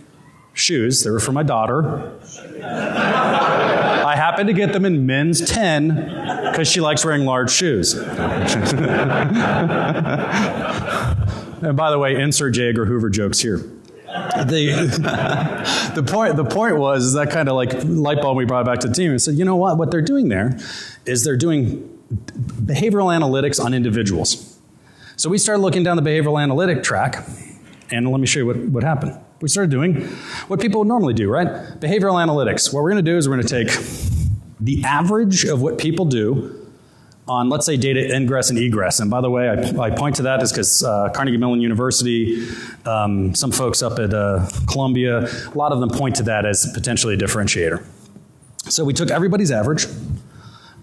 shoes. They were for my daughter. I happened to get them in men's 10 because she likes wearing large shoes. And by the way, insert J. Edgar Hoover jokes here. The point was that kind of like light bulb we brought back to the team and said, you know what they're doing there is they're doing behavioral analytics on individuals. So we started looking down the behavioral analytic track, and let me show you what happened. We started doing what people would normally do, right? Behavioral analytics. What we're going to do is we're going to take the average of what people do on, let's say, data ingress and egress. And by the way, I point to that is because Carnegie Mellon University, some folks up at Columbia, a lot of them point to that as potentially a differentiator. So we took everybody's average,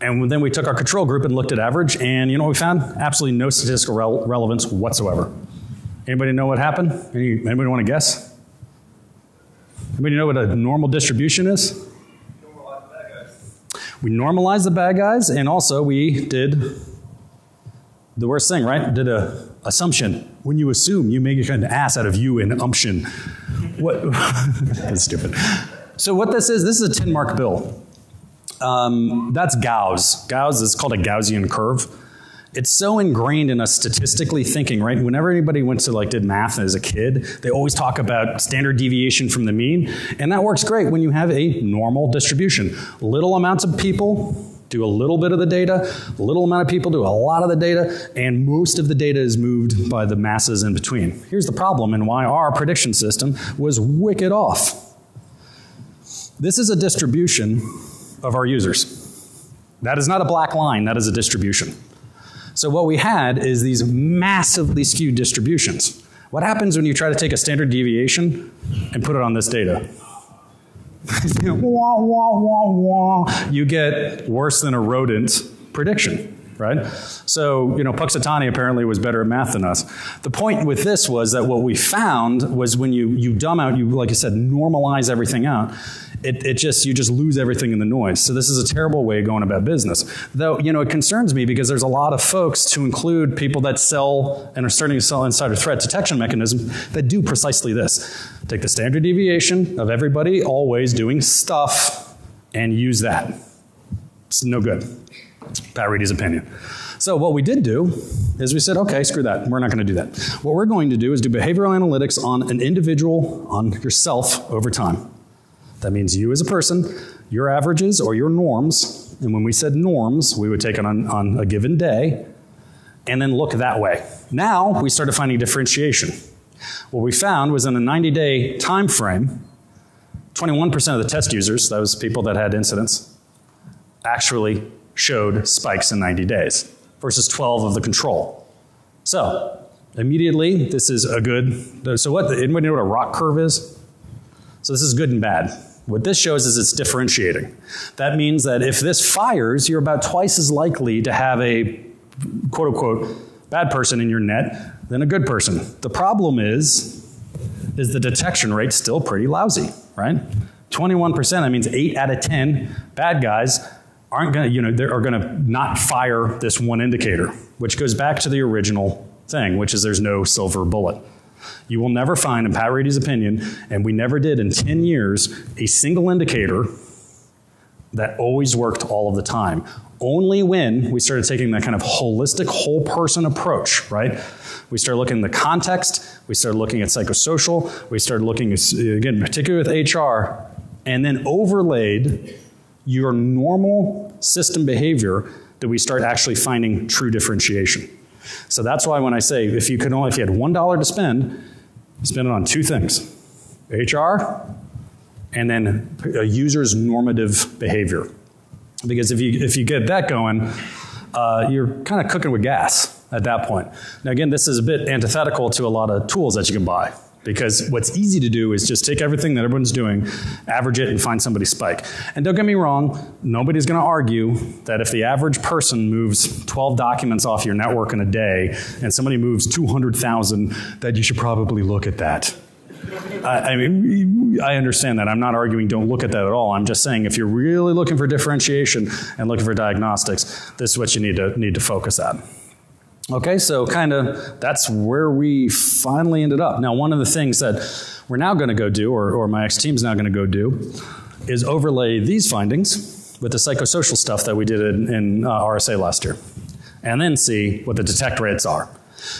and then we took our control group and looked at average, and you know what we found? Absolutely no statistical relevance whatsoever. Anybody know what happened? Anybody want to guess? Anybody know what a normal distribution is? We normalized the bad guys, and also we did the worst thing, right? Did a assumption. When you assume, you make an ass out of you in umption. What? That's stupid. So what this is a 10-mark bill. That's Gauss. Gauss is called a Gaussian curve. It's so ingrained in us statistically thinking, right? Whenever anybody went to did math as a kid, they always talk about standard deviation from the mean, and that works great when you have a normal distribution. Little amounts of people do a little bit of the data, little amount of people do a lot of the data, and most of the data is moved by the masses in between. Here's the problem and why our prediction system was wicked off. This is a distribution of our users. That is not a black line, that is a distribution. So what we had is these massively skewed distributions. What happens when you try to take a standard deviation and put it on this data? Wah, wah, wah, wah. You get worse than a rodent prediction, right? So, Puxatony apparently was better at math than us. The point with this was that what we found was when you dumb out, like I said, normalize everything out, you just lose everything in the noise. So this is a terrible way of going about business. Though, it concerns me because there's a lot of folks, to include people that sell and are starting to sell insider threat detection mechanisms, that do precisely this. Take the standard deviation of everybody always doing stuff and use that. It's no good. Pat Reidy's opinion. So what we did do is we said, okay, screw that. We're not going to do that. What we're going to do is do behavioral analytics on an individual, on yourself over time. That means you as a person, your averages or your norms, and when we said norms, we would take it on a given day and then look that way. Now we started finding differentiation. What we found was in a 90-day time frame, 21% of the test users, those people that had incidents, actually showed spikes in 90 days versus 12 of the control. So immediately, this is a good, so what, anybody know what a ROC curve is? So this is good and bad. What this shows is it's differentiating. That means that if this fires, you're about twice as likely to have a quote unquote bad person in your net than a good person. The problem is the detection rate still pretty lousy, right? 21%, that means 8 out of 10 bad guys aren't going to, they are going to not fire this one indicator, which goes back to the original thing, which is there's no silver bullet. You will never find, in Pat Reidy's opinion, and we never did in 10 years, a single indicator that always worked all of the time. Only when we started taking that kind of holistic, whole person approach, right? We started looking at the context, we started looking at psychosocial, we started looking, again, particularly with HR, and then overlaid your normal system behavior that we start actually finding true differentiation. So that's why when I say if you had $1 to spend it on two things: HR and then a user's normative behavior. Because if you get that going, you're kind of cooking with gas at that point. Now again, this is a bit antithetical to a lot of tools that you can buy. Because what's easy to do is just take everything that everyone's doing, average it, and find somebody's spike. And don't get me wrong, nobody's going to argue that if the average person moves 12 documents off your network in a day and somebody moves 200,000, that you should probably look at that. I mean, I understand that. I'm not arguing don't look at that at all. I'm just saying if you're really looking for differentiation and looking for diagnostics, this is what you need to focus on. Okay, so kind of that's where we finally ended up. Now, one of the things that we're now going to go do, or my ex-team's now going to go do, is overlay these findings with the psychosocial stuff that we did in RSA last year, and then see what the detect rates are.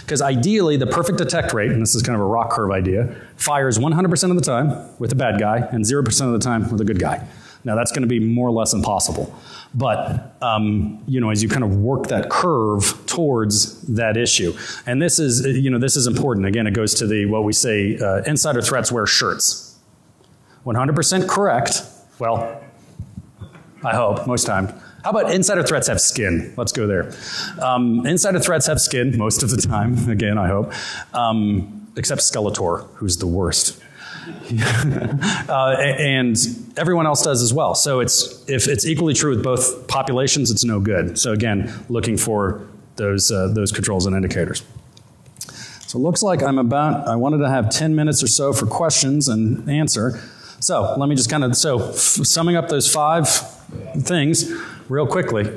Because ideally, the perfect detect rate, and this is kind of a ROC curve idea, fires 100% of the time with a bad guy and 0% of the time with a good guy. Now, that's going to be more or less impossible. But, as you kind of work that curve towards that issue. And this is, this is important. Again, it goes to what we say, insider threats wear shirts. 100% correct. Well, I hope, most times. How about insider threats have skin? Let's go there. Insider threats have skin most of the time, again, I hope. Except Skeletor, who's the worst. And everyone else does as well. So if it's equally true with both populations, it's no good. So again, looking for those controls and indicators. So it looks like I wanted to have 10 minutes or so for questions and answer. So let me just summing up those 5 things real quickly.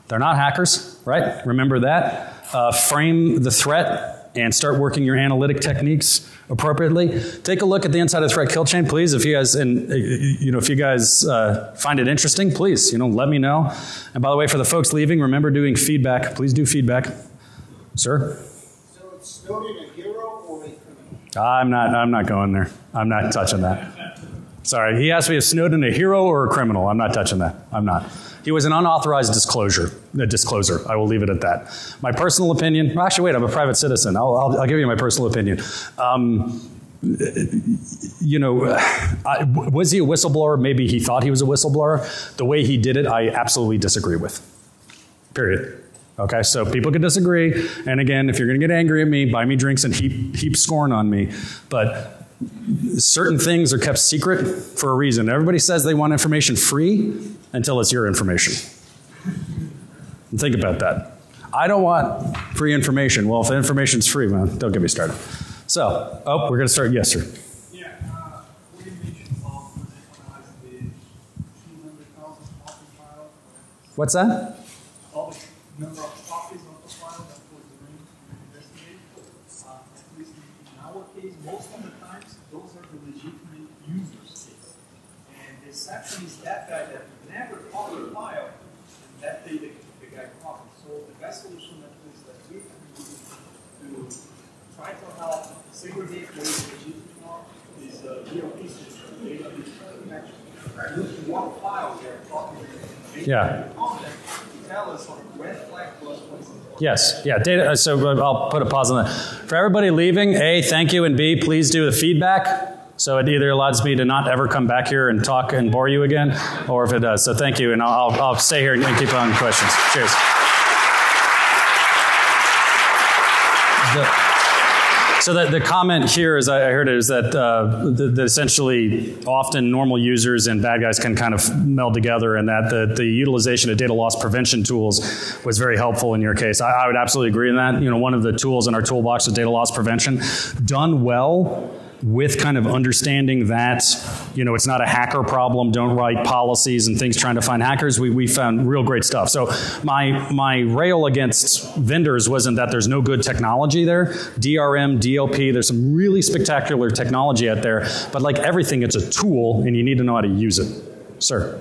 They're not hackers, right? Remember that. Frame the threat and start working your analytic techniques appropriately. Take a look at the insider threat kill chain, please. If you guys, if you guys find it interesting, please, let me know. And by the way, for the folks leaving, remember doing feedback. Please do feedback, sir.
So it's Snowden a hero or a criminal?
I'm not going there. I'm not touching that. Sorry, he asked me if Snowden a hero or a criminal. I'm not touching that. I'm not. He was an unauthorized discloser. I will leave it at that. My personal opinion, actually wait, I'm a private citizen. I'll give you my personal opinion. Was he a whistleblower? Maybe he thought he was a whistleblower. The way he did it, I absolutely disagree with. Period. Okay, so people can disagree. And again, if you're going to get angry at me, buy me drinks and heap scorn on me. But certain things are kept secret for a reason. Everybody says they want information free until it's your information. And think about that. I don't want free information. Well, if the information's free, man, don't get me started. So, we're going to start. Yes, sir.
Yeah, we mentioned about the 200,000 copy file.
What's that?
All the number of copies of the file that was the ring to investigate. At least in our case, most of the times, those are the legitimate users. And the exception is that guy that never copied the file, and that day the guy copied. So the best solution that we can do to try to help segregate what is legitimate or is real pieces of data connection. Looking what file they're copying.
Yeah.
Tell us on red flag plus points.
Yes, yeah, data, so I'll put a pause on that. For everybody leaving, A, thank you, and B, please do the feedback. So it either allows me to not ever come back here and talk and bore you again, or if it does. So thank you, and I'll stay here and keep on questions. Cheers. So the comment here, as I heard it, is that, that essentially often normal users and bad guys can kind of meld together, and that the utilization of data loss prevention tools was very helpful in your case. I would absolutely agree in that. You know, one of the tools in our toolbox is data loss prevention. Done well, with kind of understanding that, you know, it's not a hacker problem, don't write policies and things trying to find hackers, we found real great stuff. So my rail against vendors wasn't that there's no good technology there. DRM, DLP, there's some really spectacular technology out there, but like everything, it's a tool and you need to know how to use it. Sir.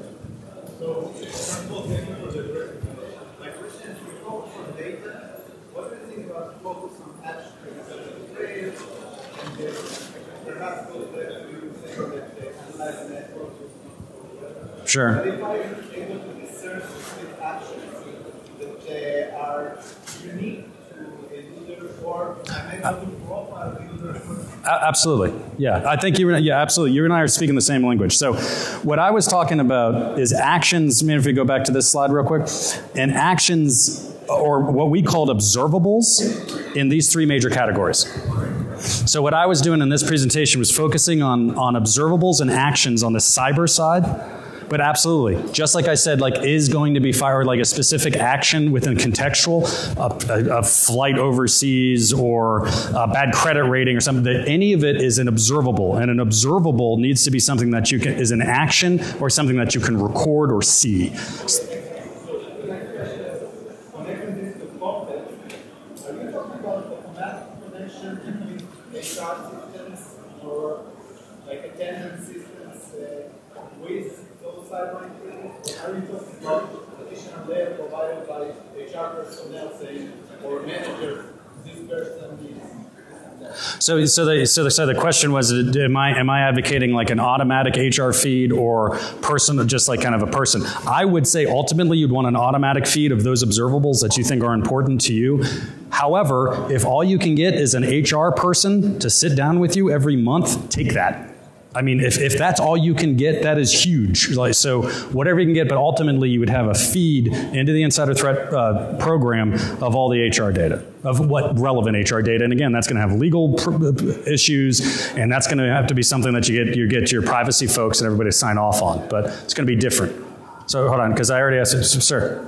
Sure.
But if I am able to discern specific actions that are unique to a user or I'm able to profile the user.
Absolutely. Yeah. I think absolutely. You and I are speaking the same language. So what I was talking about is actions. I mean, if we go back to this slide real quick, and actions, or what we called observables, in these three major categories. So what I was doing in this presentation was focusing on observables and actions on the cyber side. But absolutely, just like I said, like is going to be fired like a specific action within contextual, a flight overseas or a bad credit rating or something, that any of it is an observable, and an observable needs to be something that you can, is an action or something that you can record or see.
Are you talking about additional layer provided by HR personnel saying, or manager, this person needs?
So the question was, am I advocating like an automatic HR feed or person, just like kind of a person? I would say ultimately you'd want an automatic feed of those observables that you think are important to you. However, if all you can get is an HR person to sit down with you every month, take that. I mean, if that's all you can get, that is huge. Like, so whatever you can get, but ultimately you would have a feed into the insider threat program of all the HR data, of what relevant HR data. And again, that's going to have legal issues, and that's going to have to be something that you get your privacy folks and everybody to sign off on. But it's going to be different. So hold on, because I already asked, sir.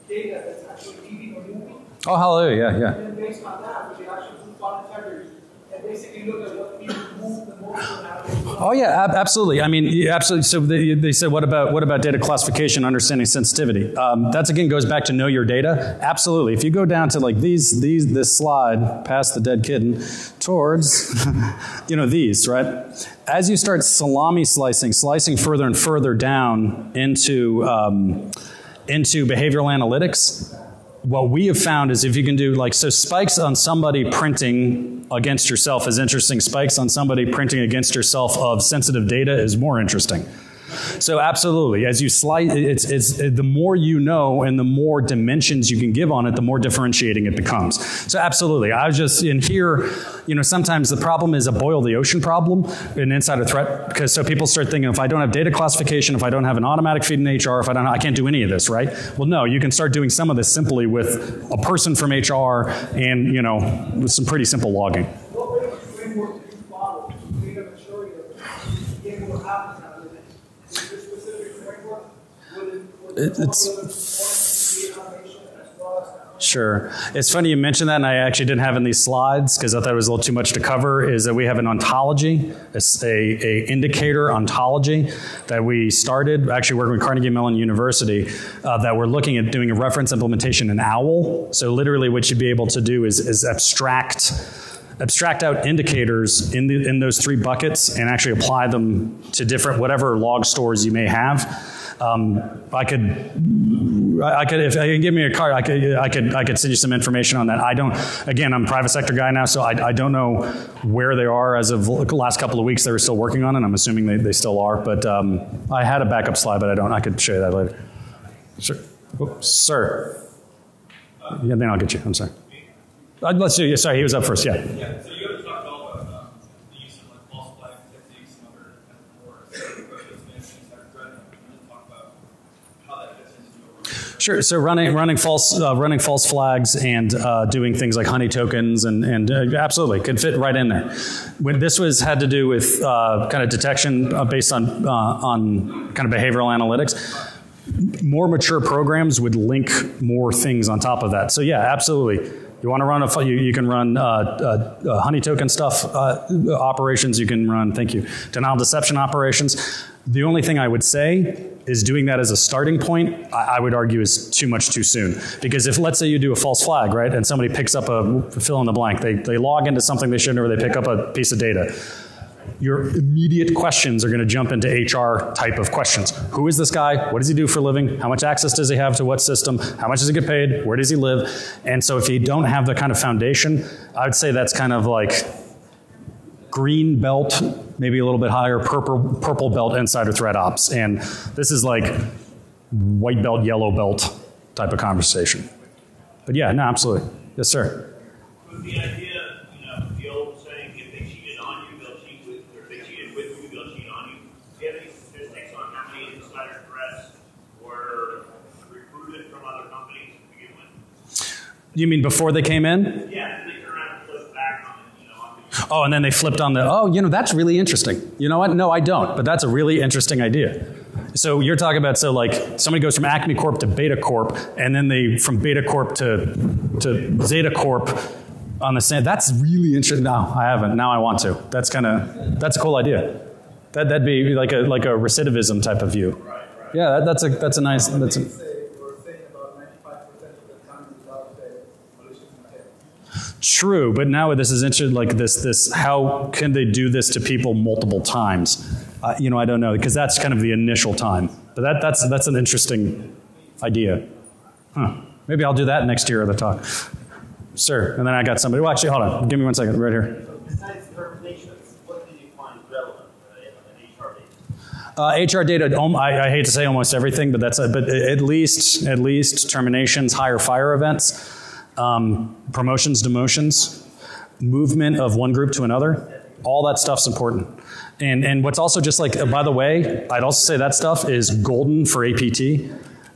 Data that's actually leaving or moving.
Oh, hallelujah, yeah.
And then based on that, we can actually do file integrity and basically look at what people move the most and how.
Oh yeah, absolutely. I mean, absolutely. So they said, what about data classification, understanding sensitivity? That's again goes back to know your data. Absolutely. If you go down to like this slide past the dead kitten towards, you know, these, right? As you start salami slicing further and further down into behavioral analytics, what we have found is if you can do like, so spikes on somebody printing against yourself is interesting. Spikes on somebody printing against yourself of sensitive data is more interesting. So absolutely, as you slice, it's the more you know and the more dimensions you can give on it, the more differentiating it becomes. So absolutely, I was just in here, you know, sometimes the problem is a boil the ocean problem in insider threat, because so people start thinking, if I don't have data classification, if I don't have an automatic feed in HR, if I can't do any of this, right? Well, no, you can start doing some of this simply with a person from HR and, you know, with some pretty simple logging.
What way of framework do you follow to create a maturity of getting what happens now? Is this specific framework?
Sure. It's funny you mentioned that, and I actually didn't have in these slides because I thought it was a little too much to cover, is that we have an ontology, a indicator ontology that we started, actually working with Carnegie Mellon University, that we're looking at doing a reference implementation in OWL. So literally what you'd be able to do is abstract out indicators in those three buckets and actually apply them to different, whatever log stores you may have. I could, if I can give me a card, I could send you some information on that. I don't, again, I'm a private sector guy now, so I don't know where they are as of the last couple of weeks. They were still working on it. I'm assuming they still are, but I had a backup slide, but I could show you that later. Sure. Oh, sir. Yeah, then I'll get you. I'm sorry. Let's do. Sorry, he was up first. Yeah.
Yeah. So you haven't talked at all about the use of like false flag techniques and other kind of more talk about how that fits into your.
Sure. So running false flags and doing things like honey tokens and absolutely could fit right in there. When this had to do with kind of detection based on kind of behavioral analytics. More mature programs would link more things on top of that. So yeah, absolutely. You want to run you can run honey token stuff operations. You can run, thank you, denial deception operations. The only thing I would say is doing that as a starting point, I would argue is too much too soon. Because if, let's say you do a false flag, right, and somebody picks up a fill in the blank, they log into something they shouldn't, or they pick up a piece of data. Your immediate questions are going to jump into HR type of questions. Who is this guy? What does he do for a living? How much access does he have to what system? How much does he get paid? Where does he live? And so if you don't have the kind of foundation, I would say that's kind of like green belt, maybe a little bit higher, purple belt insider threat ops. And this is like white belt, yellow belt type of conversation. But yeah, no, absolutely. Yes, sir.
With the idea, the old saying, if they cheated on you, they'll cheat with you, or if they cheated with you, they'll cheat on you. Do you have any statistics on how many insider threats were recruited from other companies to begin with?
You mean before they came in?
Yeah, and they turn around and flip back on it,
Oh, and then they flipped on the, that's really interesting. You know what? No, I don't, but that's a really interesting idea. So you're talking about, so like somebody goes from Acme Corp to Beta Corp, and then they, from Beta Corp to Zeta Corp on the same, that's really interesting. No, I haven't. Now I want to. That's a cool idea. That'd be like a recidivism type of view.
Right.
Yeah, that's a nice,
You're saying about 95% of the time without malicious intent.
True, but now this is interesting, like this, how can they do this to people multiple times? I don't know, because that's kind of the initial time. But that's an interesting idea. Huh. Maybe I'll do that next year at the talk. Sir, and then I got somebody. Well, actually, hold on. Give me 1 second, right here.
Besides terminations, what do you find relevant in HR data?
HR data, I hate to say almost everything, but but at least terminations, hire fire events, promotions, demotions, movement of one group to another. All that stuff's important. And what's also just like, by the way, I'd also say that stuff is golden for APT.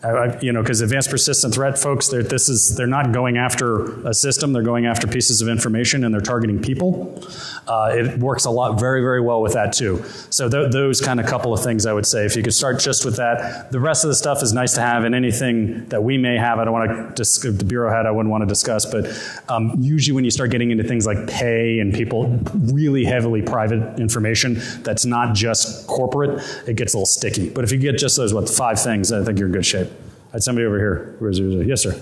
Because advanced persistent threat folks, they're not going after a system, they're going after pieces of information, and they're targeting people. It works a lot, very, very well with that too. So those kind of couple of things I would say. If you could start just with that, the rest of the stuff is nice to have, and anything that we may have, I don't want to, the Bureau had, I wouldn't want to discuss, but usually when you start getting into things like pay and people really heavily private information that's not just corporate, it gets a little sticky. But if you get just those, 5 things, I think you're in good shape. I had somebody over here. Yes, sir.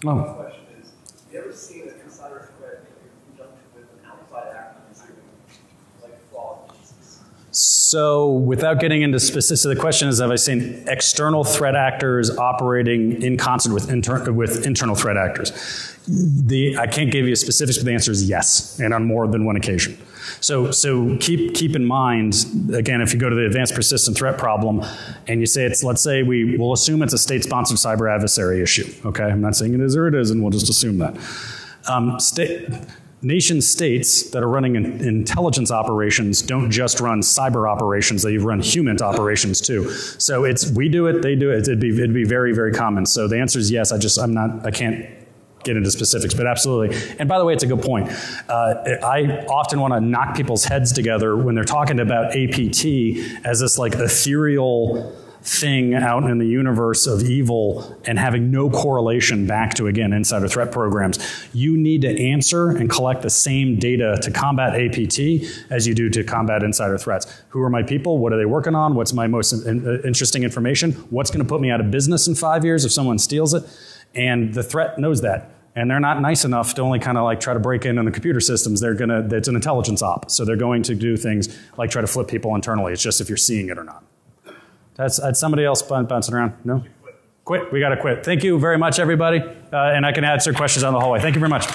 My question is, have you ever seen an insider threat in conjunction with an outside actor like fraud?
So without getting into specifics, so the question is, have I seen external threat actors operating in concert with internal threat actors? I can't give you specifics, but the answer is yes, and on more than one occasion. So keep in mind, again, if you go to the advanced persistent threat problem and you say let's say we'll assume it's a state-sponsored cyber adversary issue, okay? I'm not saying it is or it isn't, we'll just assume that. Nation states that are running intelligence operations don't just run cyber operations, they run human operations too. So we do it, they do it, it'd be very, very common. So the answer is yes, I can't get into specifics, but absolutely. And by the way, it's a good point. I often want to knock people's heads together when they're talking about APT as this like ethereal thing out in the universe of evil and having no correlation back to, again, insider threat programs. You need to answer and collect the same data to combat APT as you do to combat insider threats. Who are my people? What are they working on? What's my most interesting information? What's going to put me out of business in 5 years if someone steals it? And the threat knows that. And they're not nice enough to only kind of like try to break in on the computer systems. It's an intelligence op. So they're going to do things like try to flip people internally. It's just if you're seeing it or not. That's somebody else bouncing around? No? Quit. We got to quit. Thank you very much, everybody. And I can answer questions on the hallway. Thank you very much.